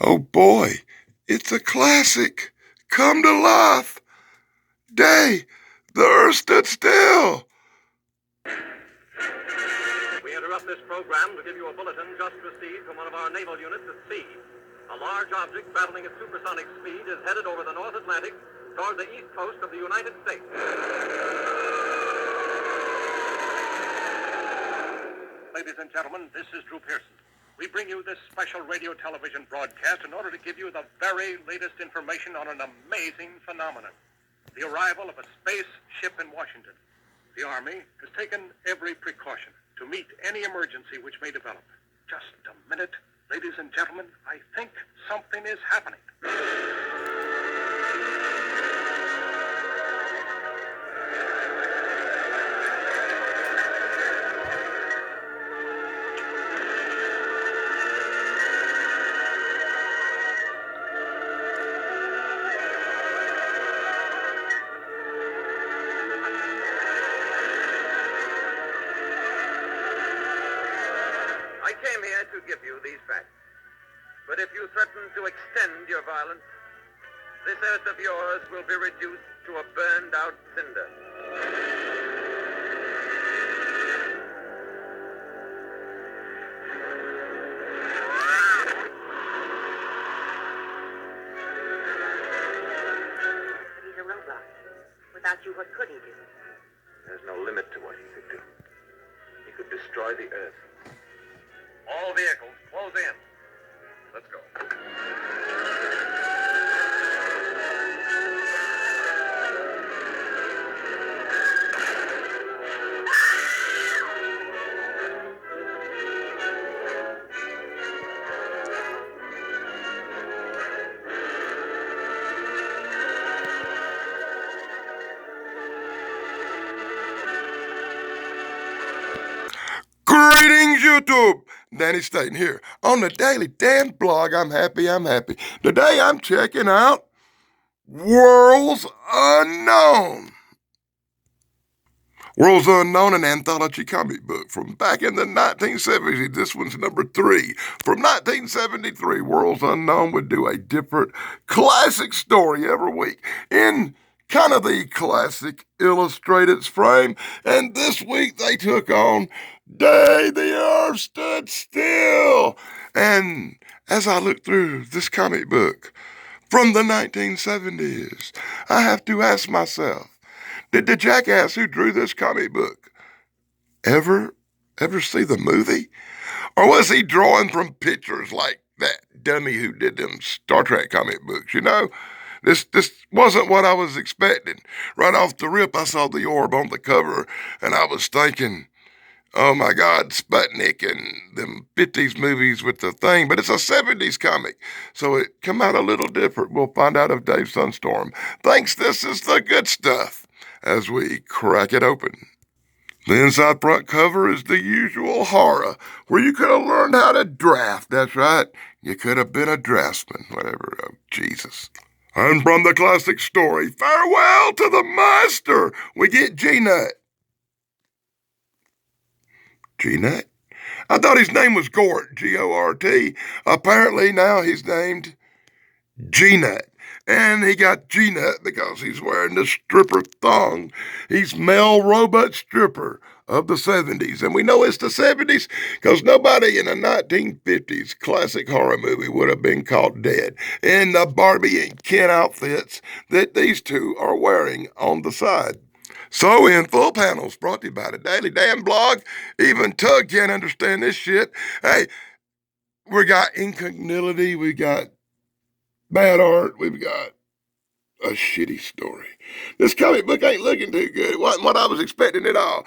Oh boy, it's a classic. Come to life. Day, the earth stood still. We interrupt this program to give you a bulletin just received from one of our naval units at sea. A large object traveling at supersonic speed is headed over the North Atlantic toward the east coast of the United States. Ladies and gentlemen, this is Drew Pearson. We bring you this special radio television broadcast in order to give you the very latest information on an amazing phenomenon. The arrival of a space ship in Washington. The Army has taken every precaution to meet any emergency which may develop. Just a minute, ladies and gentlemen, I think something is happening. I came here to give you these facts. But if you threaten to extend your violence, this earth of yours will be reduced to a burned-out cinder. But he's a robot. Without you, what could he do? There's no limit to what he could do. He could destroy the earth. All vehicles, close in. Let's go. Greetings, YouTube. Danny Staten here on the Daily Dan blog. I'm happy. Today I'm checking out Worlds Unknown. Worlds Unknown, an anthology comic book from back in the 1970s. This one's number 3. From 1973, Worlds Unknown would do a different classic story every week in kind of the classic illustrated frame. And this week they took on Day the Earth Stood Still. And as I look through this comic book from the 1970s, I have to ask myself, did the jackass who drew this comic book ever see the movie? Or was he drawing from pictures like that dummy who did them Star Trek comic books? You know, this wasn't what I was expecting. Right off the rip, I saw the orb on the cover, and I was thinking, oh my God, Sputnik and them 50s movies with the thing. But it's a 70s comic, so it come out a little different. We'll find out if Dave Sunstorm thinks this is the good stuff as we crack it open. The inside front cover is the usual horror, where you could have learned how to draft. That's right, you could have been a draftsman, whatever. Oh, Jesus. And from the classic story, Farewell to the Master, we get Gnut. Gnut? I thought his name was Gort, G-O-R-T. Apparently now he's named Gnut. And he got Gnut because he's wearing the stripper thong. He's male robot stripper of the 70s. And we know it's the 70s because nobody in a 1950s classic horror movie would have been caught dead in the Barbie and Ken outfits that these two are wearing on the side. So in full panels, brought to you by the Daily Dan blog. Even Tug can't understand this shit. Hey, we got incognility, we got bad art, we've got a shitty story. This comic book ain't looking too good. It wasn't what I was expecting at all.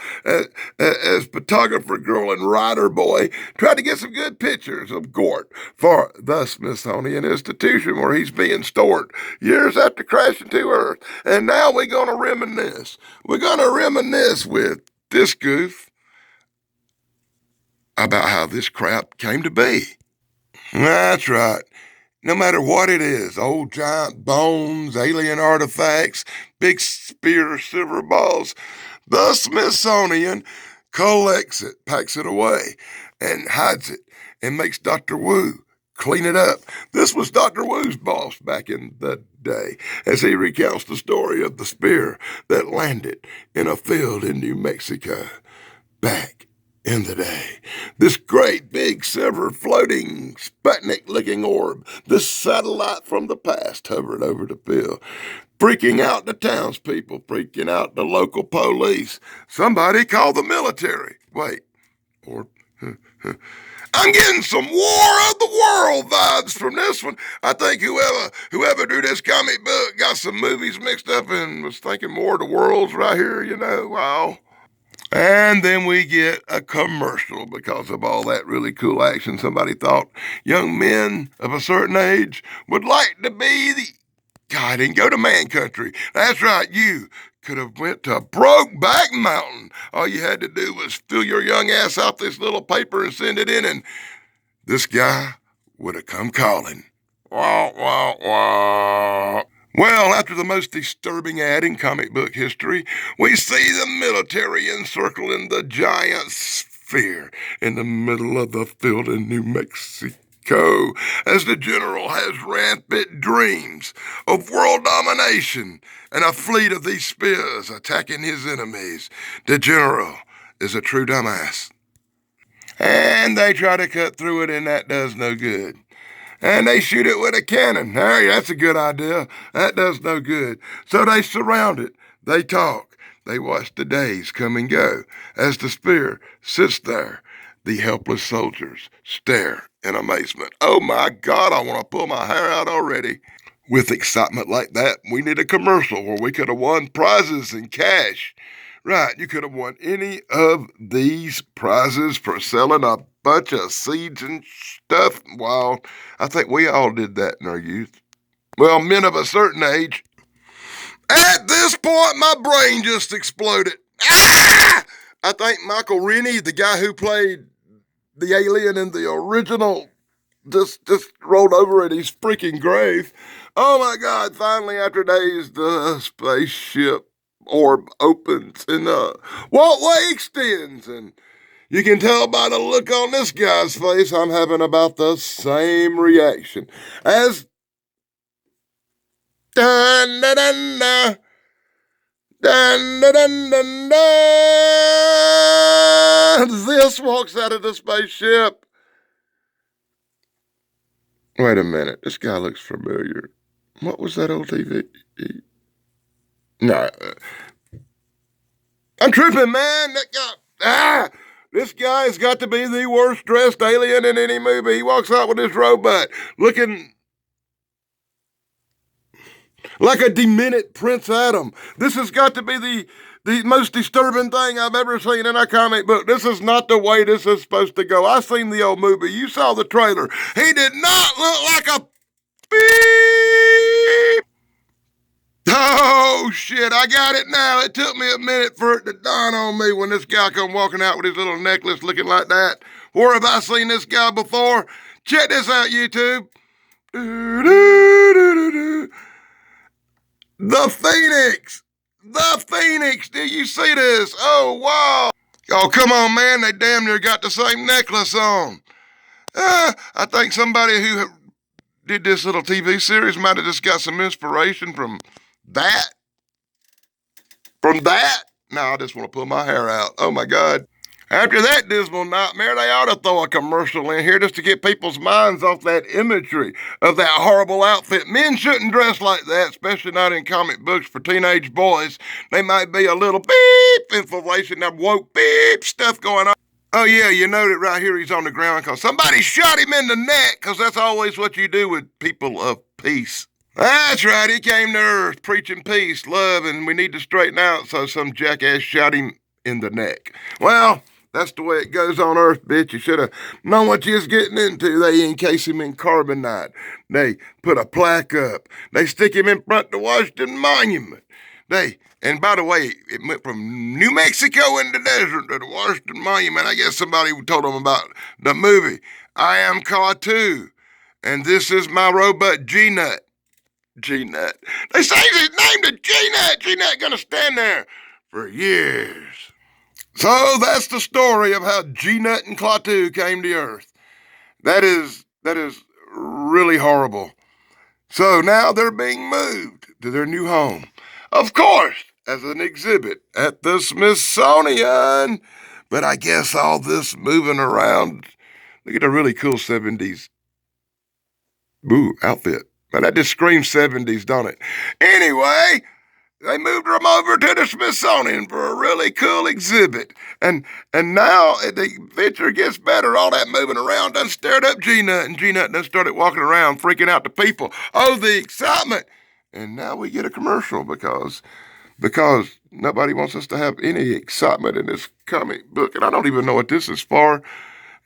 As photographer girl and writer boy tried to get some good pictures of Gort for the Smithsonian Institution where he's being stored years after crashing to Earth. And now we're going to reminisce. We're going to reminisce with this goof about how this crap came to be. That's right. No matter what it is, old giant bones, alien artifacts, big spear silver balls, the Smithsonian collects it, packs it away, and hides it, and makes Dr. Wu clean it up. This was Dr. Wu's boss back in the day as he recounts the story of the spear that landed in a field in New Mexico back in the day. This great big silver floating Sputnik-looking orb, this satellite from the past hovered over the field, freaking out the townspeople, freaking out the local police. Somebody called the military. Wait, or I'm getting some War of the World vibes from this one. I think whoever drew this comic book got some movies mixed up and was thinking War of the Worlds right here, wow. And then we get a commercial because of all that really cool action. Somebody thought young men of a certain age would like to be God, and go to man country. That's right, you could have went to Brokeback Mountain. All you had to do was fill your young ass out this little paper and send it in, and this guy would have come calling. Wah, wah, wah. Well, after the most disturbing ad in comic book history, we see the military encircling the giant sphere in the middle of the field in New Mexico, as the general has rampant dreams of world domination and a fleet of these spears attacking his enemies. The general is a true dumbass. And they try to cut through it, and that does no good. And they shoot it with a cannon. Hey, that's a good idea. That does no good. So they surround it. They talk. They watch the days come and go as the spear sits there. The helpless soldiers stare in amazement. Oh my God, I want to pull my hair out already. With excitement like that, we need a commercial where we could have won prizes and cash. Right, you could have won any of these prizes for selling a bunch of seeds and stuff. Well, I think we all did that in our youth. Well, men of a certain age. At this point, my brain just exploded. Ah! I think Michael Rennie, the guy who played the alien in the original, just rolled over at his freaking grave. Oh my God, finally after days, the spaceship orb opens and walkway extends, and you can tell by the look on this guy's face I'm having about the same reaction as dun dun dun dun dun dun dun dun dun. This walks out of the spaceship. Wait a minute, this guy looks familiar. What was that old TV? No, I'm tripping, man. That guy, this guy has got to be the worst dressed alien in any movie. He walks out with his robot looking like a demented Prince Adam. This has got to be the most disturbing thing I've ever seen in a comic book. This is not the way this is supposed to go. I've seen the old movie. You saw the trailer. He did not look like a beep. Oh, shit, I got it now. It took me a minute for it to dawn on me when this guy come walking out with his little necklace looking like that. Where have I seen this guy before? Check this out, YouTube. The Phoenix. The Phoenix. Do you see this? Oh, wow. Oh, come on, man. They damn near got the same necklace on. I think somebody who did this little TV series might have just got some inspiration from that. From that? No, I just want to pull my hair out. Oh, my God. After that dismal nightmare, they ought to throw a commercial in here just to get people's minds off that imagery of that horrible outfit. Men shouldn't dress like that, especially not in comic books for teenage boys. They might be a little beep inflation, that woke beep stuff going on. Oh, yeah, you know that right here he's on the ground because somebody shot him in the neck, because that's always what you do with people of peace. That's right, he came to Earth preaching peace, love, and we need to straighten out, so some jackass shot him in the neck. Well, that's the way it goes on Earth, bitch. You should have known what you was getting into. They encase him in carbonite. They put a plaque up. They stick him in front of the Washington Monument. And by the way, it went from New Mexico in the desert to the Washington Monument. I guess somebody told them about the movie. I am Cartoon, and this is my robot, Gnut. Gnut. They changed his name to Gnut. Gnut gonna stand there for years. So that's the story of how Gnut and Klaatu came to Earth. That is really horrible. So now they're being moved to their new home. Of course, as an exhibit at the Smithsonian. But I guess all this moving around, look at a really cool 70s outfit. Man, that just screams 70s, don't it? Anyway, they moved them over to the Smithsonian for a really cool exhibit. And now the picture gets better. All that moving around done stirred up Gnut, and Gnut done started walking around freaking out the people. Oh, the excitement. And now we get a commercial because nobody wants us to have any excitement in this comic book. And I don't even know what this is for.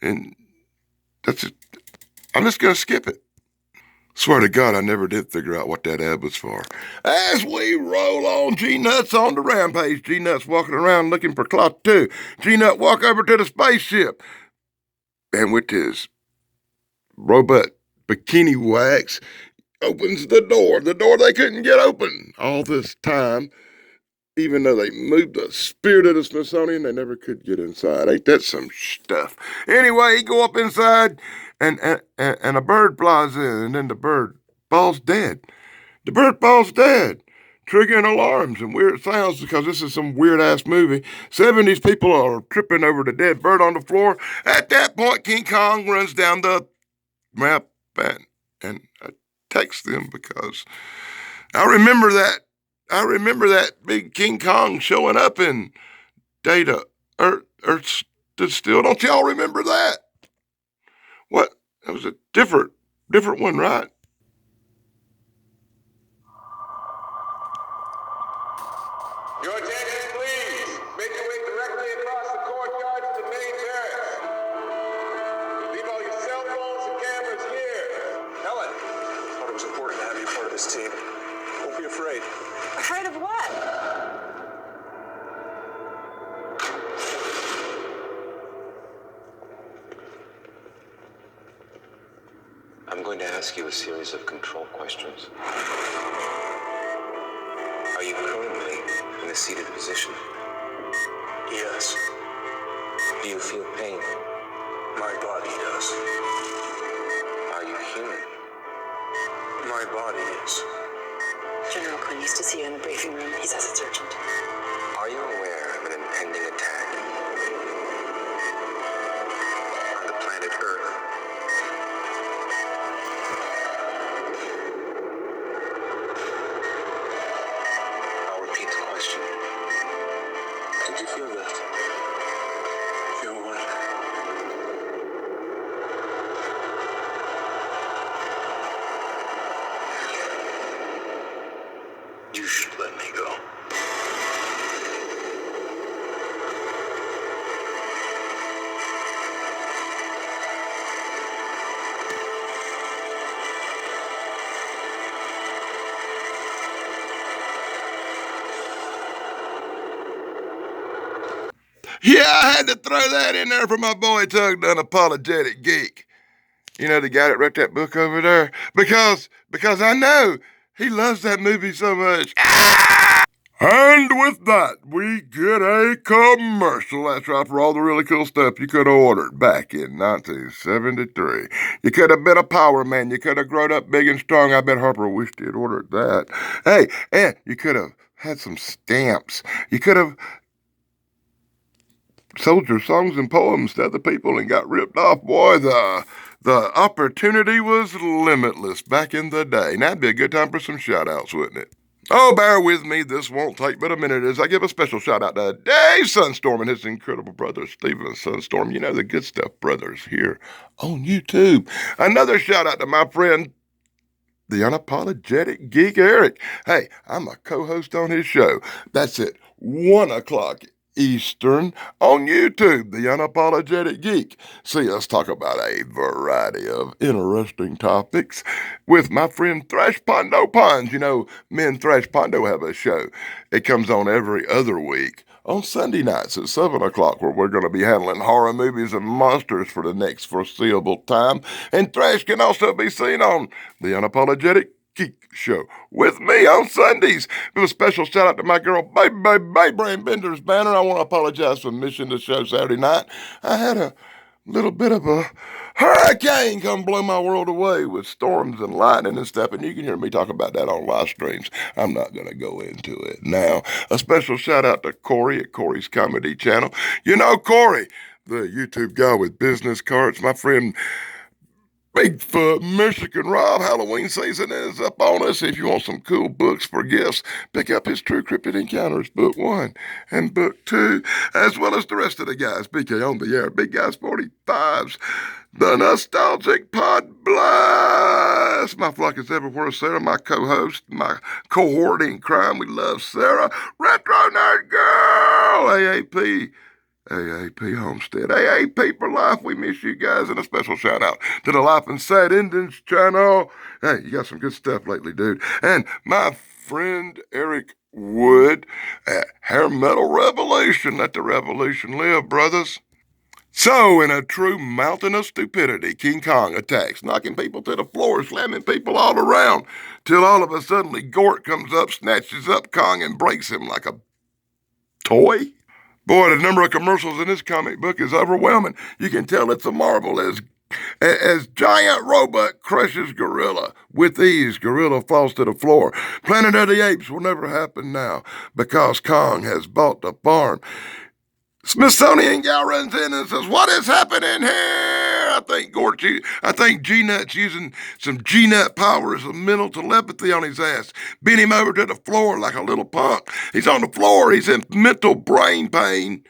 And that's it. I'm just going to skip it. Swear to God, I never did figure out what that ad was for. As we roll on, Gnut's on the rampage. Gnut's walking around looking for Clock 2. Gnut walk over to the spaceship. And with his robot bikini wax, opens the door they couldn't get open all this time. Even though they moved the spirit of the Smithsonian, they never could get inside. Ain't that some stuff? Anyway, he go up inside, and a bird flies in, and then the bird falls dead. The bird falls dead, triggering alarms and weird sounds because this is some weird-ass movie. 70s people are tripping over the dead bird on the floor. At that point, King Kong runs down the map and attacks them because I remember that big King Kong showing up in Data Earth Stood Still. Don't y'all remember that? What? That was a different one, right? Your attention, please. Make your way directly across the courtyard to the main barracks. Leave all your cell phones and cameras here. Helen, I thought it was important to have you part of this team. Don't be afraid. Afraid of what? I'm going to ask you a series of control questions. Are you currently in a seated position? Yes, Do you feel pain? my body does. Are you human? My body is. General Quinn used to see you in the briefing room. He says it's urgent. Are you aware of an impending attack on the planet Earth? I'll repeat the question. Did you feel that? Feel what? You should let me go. Yeah, I had to throw that in there for my boy Tug, the unapologetic geek. You know, the guy that wrote that book over there? Because I know he loves that movie so much. And with that, we get a commercial. That's right, for all the really cool stuff you could have ordered back in 1973. You could have been a power man. You could have grown up big and strong. I bet Harper wished he had ordered that. Hey, and you could have had some stamps. You could have sold your songs and poems to other people and got ripped off. Boy, the opportunity was limitless back in the day. Now that'd be a good time for some shout-outs, wouldn't it? Oh, bear with me. This won't take but a minute as I give a special shout-out to Dave Sunstorm and his incredible brother, Steven Sunstorm. You know, the Good Stuff Brothers here on YouTube. Another shout-out to my friend, the unapologetic geek Eric. Hey, I'm a co-host on his show. That's at 1 o'clock Eastern on YouTube, The Unapologetic Geek. See us talk about a variety of interesting topics with my friend Thrash Pondo Pons. You know, me and Thrash Pondo have a show. It comes on every other week on Sunday nights at 7 o'clock, where we're going to be handling horror movies and monsters for the next foreseeable time. And Thrash can also be seen on The Unapologetic Geek Show with me on Sundays. Give a special shout out to my girl, Baby Brain Bender's Banner. I want to apologize for missing the show Saturday night. I had a little bit of a hurricane come blow my world away with storms and lightning and stuff, and you can hear me talk about that on live streams. I'm not going to go into it now. A special shout out to Corey at Corey's Comedy Channel. You know Corey, the YouTube guy with business cards, my friend Bigfoot, Michigan Rob. Halloween season is up on us. If you want some cool books for gifts, pick up his True Cryptid Encounters, Book 1 and Book 2, as well as the rest of the guys. BK on the air, Big Guys 45s, the Nostalgic Pod Blast. My flock is everywhere. Sarah, my co-host, my cohort in crime. We love Sarah. Retro Nerd Girl, AAP Homestead, AAP for life. We miss you guys, and a special shout out to the Life and Sad Endings channel. Hey, you got some good stuff lately, dude. And my friend Eric Wood at Hair Metal Revolution. Let the revolution live, brothers. So, in a true mountain of stupidity, King Kong attacks, knocking people to the floor, slamming people all around, till all of a sudden Gort comes up, snatches up Kong, and breaks him like a toy. Boy, the number of commercials in this comic book is overwhelming. You can tell it's a marvel as giant robot crushes gorilla. With ease, gorilla falls to the floor. Planet of the Apes will never happen now because Kong has bought the farm. Smithsonian gal runs in and says, "What is happening here?" I think Gnut's using some Gnut powers of mental telepathy on his ass. Bent him over to the floor like a little punk. He's on the floor. He's in mental brain pain.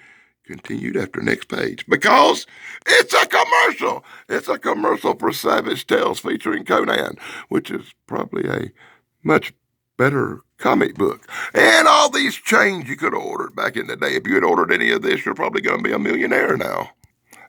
Continued after next page. Because it's a commercial. It's a commercial for Savage Tales featuring Conan, which is probably a much better comic book. And all these chains you could have ordered back in the day. If you had ordered any of this, you're probably going to be a millionaire now.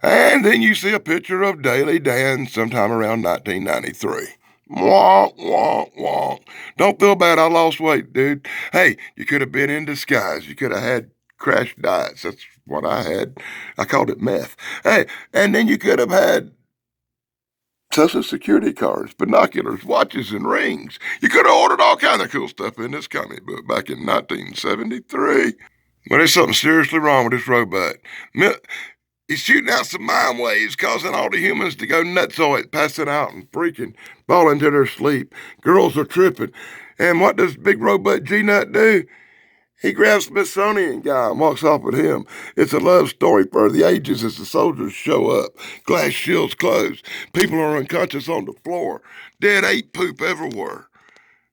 And then you see a picture of Daily Dan sometime around 1993. Wonk, wonk, wonk. Don't feel bad, I lost weight, dude. Hey, you could have been in disguise. You could have had crash diets. That's what I had. I called it meth. Hey, and then you could have had Social Security cards, binoculars, watches, and rings. You could have ordered all kind of cool stuff in this comic book back in 1973. But there's something seriously wrong with this robot. He's shooting out some mind waves, causing all the humans to go nutsoid, passing out and freaking, falling to their sleep. Girls are tripping. And what does big robot Gnut do? He grabs Smithsonian guy and walks off with him. It's a love story for the ages as the soldiers show up. Glass shields closed. People are unconscious on the floor. Dead ape poop everywhere.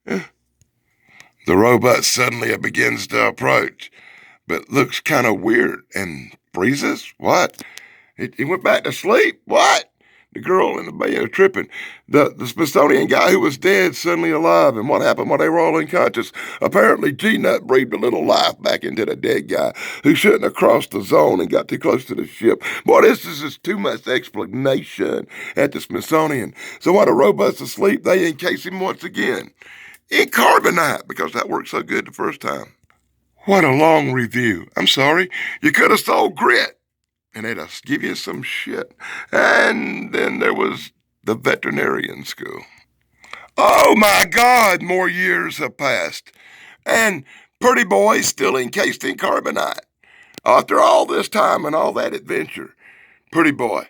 The robot suddenly begins to approach, but looks kind of weird and freezes. What? He went back to sleep. What? The girl in the bed are tripping. The Smithsonian guy who was dead suddenly alive. And what happened while they were all unconscious? Apparently, Gnut breathed a little life back into the dead guy who shouldn't have crossed the zone and got too close to the ship. Boy, this is just too much explanation at the Smithsonian. So while the robot's asleep, they encase him once again in carbonite because that worked so good the first time. What a long review. I'm sorry. You could have sold grit. And they'd give you some shit. And then there was the veterinarian school. Oh my God, more years have passed. And Pretty Boy still encased in carbonite. After all this time and all that adventure, Pretty Boy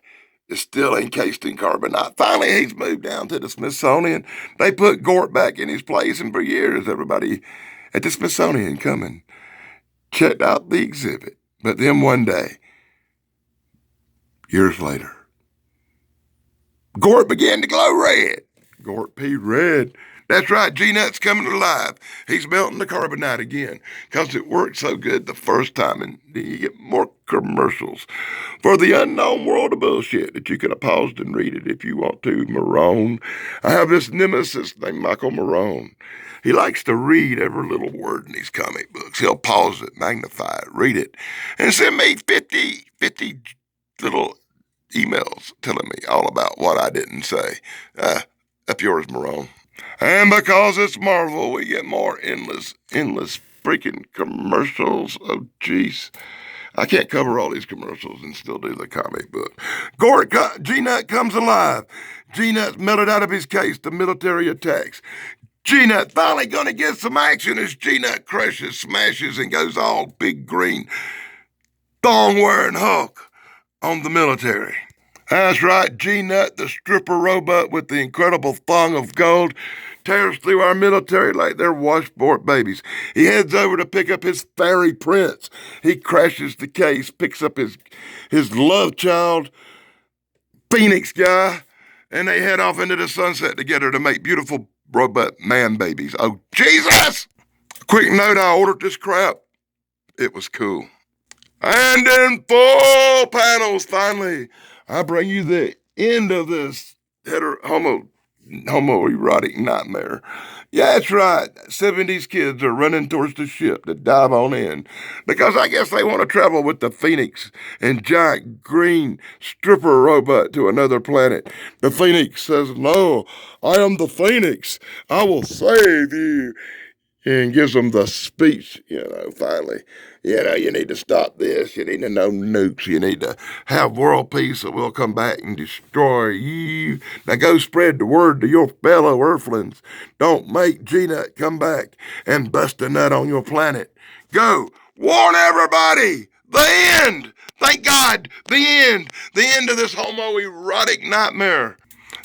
is still encased in carbonite. Finally, he's moved down to the Smithsonian. They put Gort back in his place, and for years, everybody at the Smithsonian come and checked out the exhibit. But then one day, years later, Gort began to glow red. Gort P. Red. That's right, Gnut's coming alive. He's melting the carbonite again because it worked so good the first time, and you get more commercials for the unknown world of bullshit that you could have paused and read it if you want to. Marone. I have this nemesis named Michael Marone. He likes to read every little word in these comic books. He'll pause it, magnify it, read it, and send me 50 little emails telling me all about what I didn't say. Up yours, Marone. And because it's Marvel, we get more endless freaking commercials. Oh, jeez. I can't cover all these commercials and still do the comic book. Gnut comes alive. Gnut's melted out of his case. The military attacks. Gnut finally gonna get some action as Gnut crushes, smashes, and goes all big green thong-wearing Hulk on the military. That's right, Gnut, the stripper robot with the incredible thong of gold, tears through our military like they're washboard babies. He heads over to pick up his fairy prince. He crashes the case, picks up his love child, Phoenix guy, and they head off into the sunset together to make beautiful robot man babies. Oh, Jesus! Quick note, I ordered this crap. It was cool. And in full panels, finally, I bring you the end of this homoerotic nightmare. Yeah, that's right. 70s kids are running towards the ship to dive on in because I guess they want to travel with the Phoenix and giant green stripper robot to another planet. The Phoenix says, "No, I am the Phoenix. I will save you." And gives them the speech, finally. You need to stop this. You need to know nukes. You need to have world peace or we'll come back and destroy you. Now go spread the word to your fellow Earthlings. Don't make Gnut come back and bust a nut on your planet. Go, warn everybody. The end. Thank God, the end. The end of this homoerotic nightmare.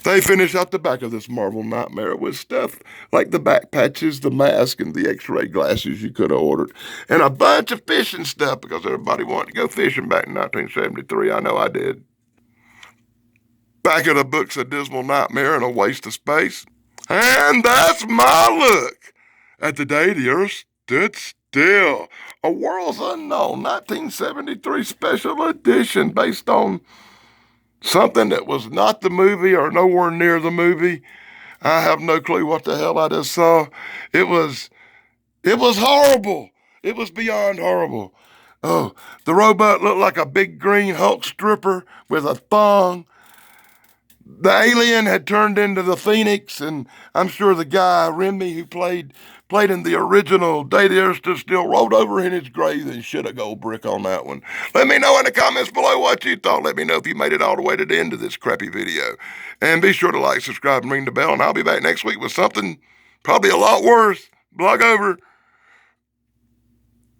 They finish out the back of this Marvel nightmare with stuff like the back patches, the mask, and the x-ray glasses you could have ordered, and a bunch of fishing stuff because everybody wanted to go fishing back in 1973. I know I did. Back of the book's a dismal nightmare and a waste of space. And that's my look at the day the Earth stood still. A World's Unknown 1973 special edition based on something that was not the movie or nowhere near the movie. I have no clue what the hell I just saw. It was horrible. It was beyond horrible. Oh, the robot looked like a big green Hulk stripper with a thong. The alien had turned into the Phoenix, and I'm sure the guy, Remy, who played in the original Day the Earth Stood Still, rolled over in his grave and shit a gold brick on that one. Let me know in the comments below what you thought. Let me know if you made it all the way to the end of this crappy video. And be sure to like, subscribe, and ring the bell, and I'll be back next week with something probably a lot worse. Blog over.